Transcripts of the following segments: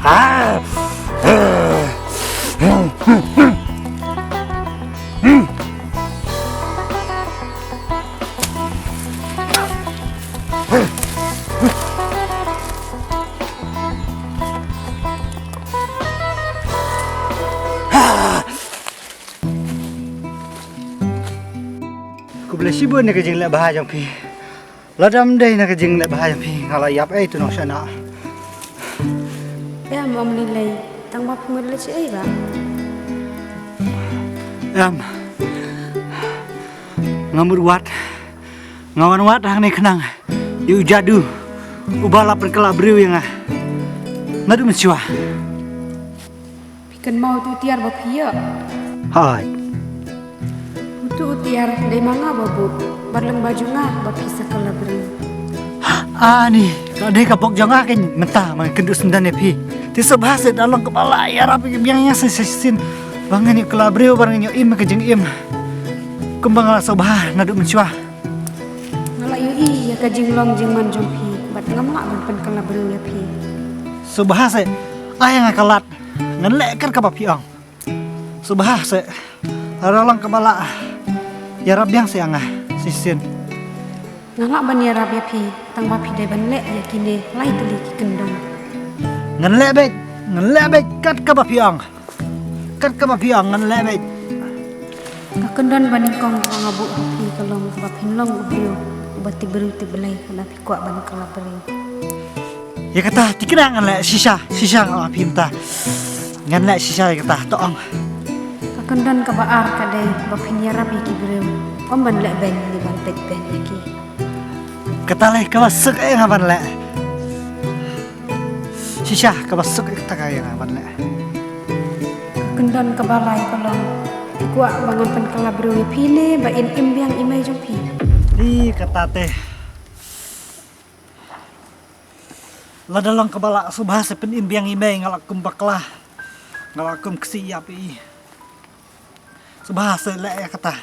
Ku boleh sibuk nak kerja lek bahaya jang pi. Ladam dai nak kerja lek bahaya pi. Kalau yap tu nak sana. Ya mau menilai tang bap menilai si ba. Ngamur wat. Ngawan wat hang ni kenang. Yu jadu. Ubala perkelabriu yang nadu mencua. Pikan mau tu tiar bap hiya. Hai. Tu tiar dari manga babu. Barleng baju ngah bap hisa kalabri. Ni kalau dia kapok jangah kan mentah mang kendus sendan pi. Ti sebahasa dalam kepala ya rapi biangnya sesin. Bangan ni kelabriu barang ni im ke jeng im. Kembang la sobah nadu mencua. Ngala yu ya ka jing long jing man jong pi. Bat ngamak ban pen kalabri ya pi. Sebahasa ayang akalat ngelek kan kapap piang. Sebahasa aralang kepala ya rab yang siang sisin. Ngala ban ya rab ya pi. Tang bap dai ban lek ya kini lai teli ki kendong. Ngelek bet kat kapap piang. Kat kapap piang ngelek bet. Ka kendon ban kong ka ngabu pi kalong bap hinlong ubrio. Batik beru te belai kana pi kuat ban kalabri. Ya kata tikira ngelek sisa ngah pinta. Ngelek sisa ya kata toong. Kendon ka baar ka dai bapin ya rabi ki breu om ban lek ben ni ban tek ben ki Kata leh kabasuk ngaban lek. Sisa kabasuk kata kaya ngaban lek. Kendon ka balai kalong kuak bangan pen kala breu pile ba in imbiang imai jong pi Di kata teh la dalang kebala subha sepen imbiang imai ngalakum baklah ngalakum kesi api. Subahasa lek kata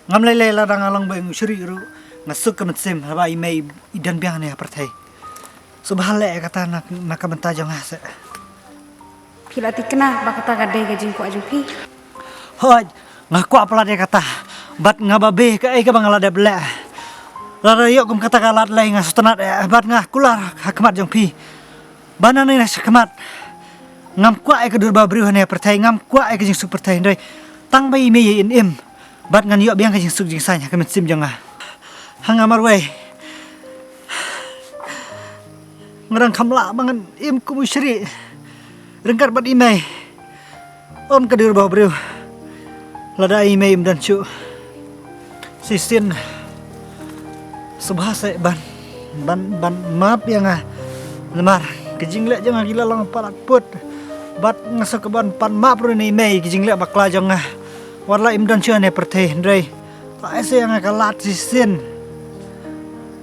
ngam lele la dang alang beng syri ru ngasuk ke mesim ba imei idan biang ne pertai. Subah lek kata nak benta jong hase. pila ti kena ba kata ka dai ka jing ko ajung pi Hoj ngaku apala dia kata bat ngababe ka ka bangala de bela. La yok kum kata kalat lai ngasutanat bat ngah kular hakmat jong pi. Bana ne sakmat ngam kwa ka dur ba bru ne pertai ngam kwa ka jing super tai ndai. Tang bai me in im bat ngan yok biang ka jing suk jing sanya ka mesim jong hang amar wei ngerang kamla bangan im ku musyri rengkat bat imai om kadir ba bru lada imai im dan cu sisin subhasa ban map yang lemar kejing lek jang gila lang palat put bat ngasa ke ban pan map ru ni imai kejing lek bakla jang warla im dan cu ne perteh ndrei ta ese yang kalat sisin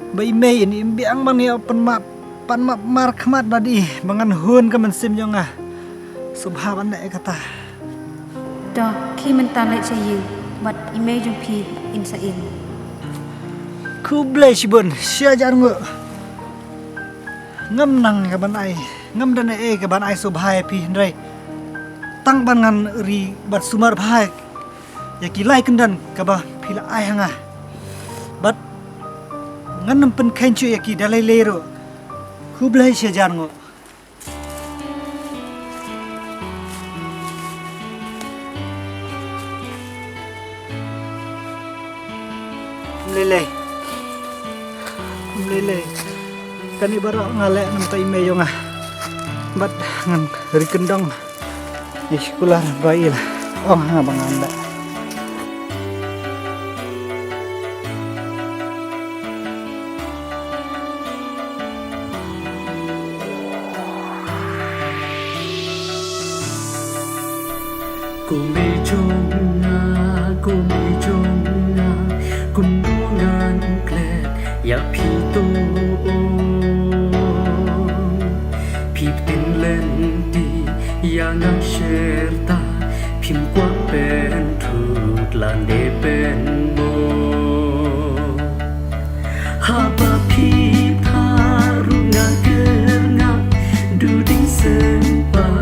ba imai ini imbiang bang ni pan map mar khmat badi bangan hun ka mensim jang subha ban ne kata do ki men ta lai sai yu bat imai jong pi in sa in ku blai sibun sia jar ngo ngam nang ka ban ai ngam dan ka ban ai subha pi ndrei tang bangan ri bat sumar bhai ya kilai kendan ka ba pila ai hanga bat ngan pen khain chu ya ki dalai lero ku blai sia jar ngo lele kan ibarat ngalek nam tai meyo bat ngan dari kendang di sekolah bayi lah ngabang anda Kumijunga kundungan klet ya pito piptin lenti yang serta pim kwa pen tut lande pen mo haba pip harunga gerna duding sempa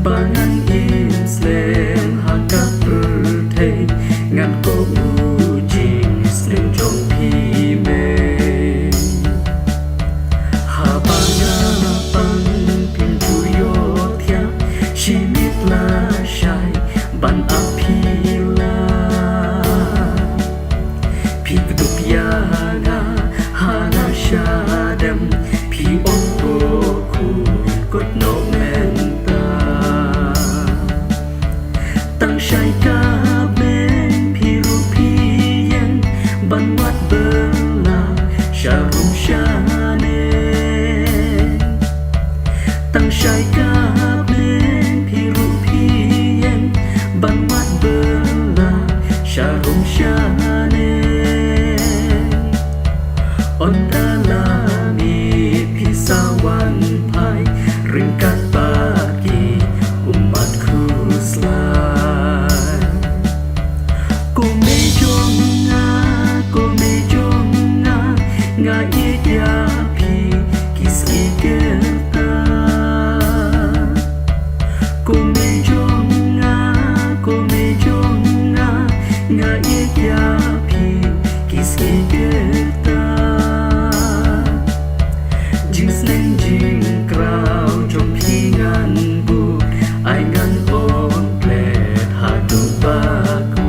bangan Islam hakap berteh ngan ko uji snen jong pi me ha bangan pin tuyo thia shimit la shai ban apila pi kudupiana hana shadam pi opoku kot no menta tang shai ka ben pi rupian ban wat bela sharum shane tang shai ka ben pi rupian ban wat bela sharum shane on dalami pisawan pai ringkat bagi umatku selai komejonga nga idyapi kiski kerta komejonga nga idyapi kiski kerta jing sneng jing krau jong pingan bu ai ngan on plet hadu baku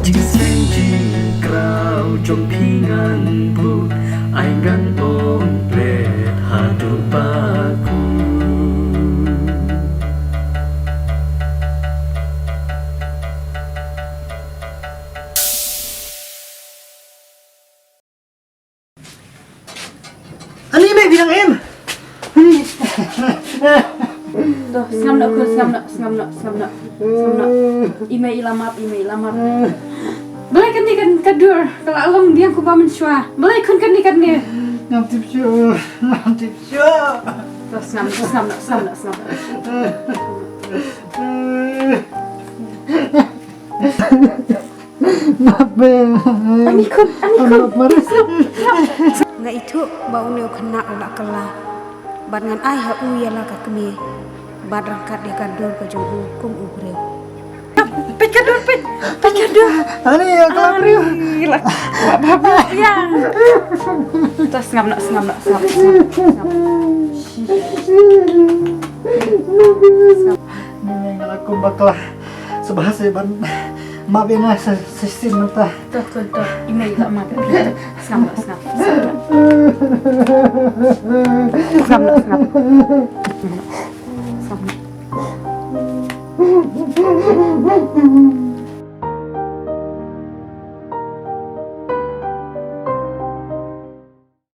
jing sneng jing krau jong pingan bu ai ngan on plet hadu baku Ani me bilang em. Tuh, ngam nak. Email ilamat. Belai kan ni kan kadur. Kalau along dia aku bamen syua. Belai kan ni kan dia. Ngam tip syo. Terus ngam nak. Mabe. Ani kun. Maris. Nggak itu bau neu kena ulah kelah. Bad ngan ai ha uya la ka kemi. Bad rangkat dia kadur ke jong hukum ubreu. Pet kadur. Ani ya kelaprio. Gila. Bapak yang. Terus ngam nak. Ini yang aku bakal sebahasa ban mabena sesin nota. Tuh. Email ilamat. Ngam nak.